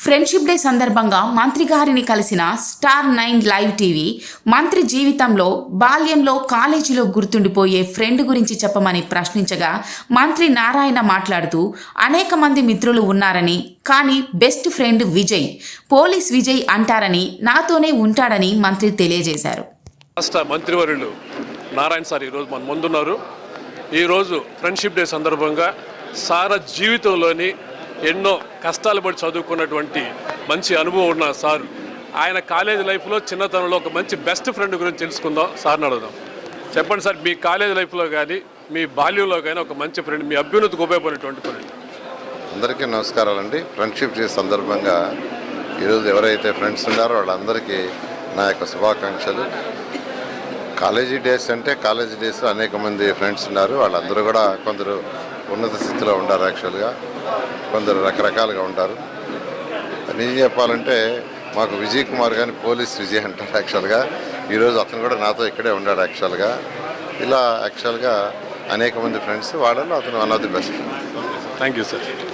Friendship day సందర్భంగా మంత్రి గారిని కలిసిన Star9 లైవ్ టీవీ మంత్రి జీవితంలో బాల్యంలో కాలేజీలో గుర్తుండిపోయే ఫ్రెండ్ గురించి చెప్పమని ప్రశ్నించగా మంత్రి నారాయణ మాట్లాడుతూ అనేక మంది మిత్రులు ఉన్నారని కానీ best friend Vijay, police Vijay అంటారని, నాతోనే ఉంటాడని మంత్రి తెలియజేశారు. రాష్ట్ర మంత్రివర్యులు నారాయణ సార్ ఈరోజు మన ముందున్నారు. ఈరోజు ఫ్రెండ్షిప్ డే సందర్భంగా సారా జీవితంలోని ఎన్నో కష్టాలు పడి చదువుకున్నటువంటి మంచి అనుభవం ఉన్న సార్, ఆయన కాలేజ్ లైఫ్లో చిన్నతనంలో ఒక మంచి బెస్ట్ ఫ్రెండ్ గురించి తెలుసుకుందాం. సార్ని అడుగుదాం. చెప్పండి సార్, మీ కాలేజ్ లైఫ్లో కానీ మీ బాల్యంలో కానీ ఒక మంచి ఫ్రెండ్, మీ అభ్యున్నతికి ఉపయోగపడేటువంటి ఫ్రెండ్. అందరికీ నమస్కారాలండి. ఫ్రెండ్షిప్ డే సందర్భంగా ఈరోజు ఎవరైతే ఫ్రెండ్స్ ఉన్నారో వాళ్ళందరికీ నా యొక్క శుభాకాంక్షలు. కాలేజీ డేస్ అంటే కాలేజీ డేస్లో అనేక మంది ఫ్రెండ్స్ ఉన్నారు. వాళ్ళందరూ కూడా కొందరు ఉన్నత స్థితిలో ఉంటారు, యాక్చువల్గా కొందరు రకరకాలుగా ఉంటారు. నిజం చెప్పాలంటే మాకు విజయ్ కుమార్ కానీ పోలీస్ విజయ్ అంటారు. యాక్చువల్గా ఈరోజు అతను కూడా నాతో ఇక్కడే ఉన్నాడు. యాక్చువల్గా ఇలా అనేక మంది ఫ్రెండ్స్, వాళ్ళలో అతను one of the best friend. Thank you sir.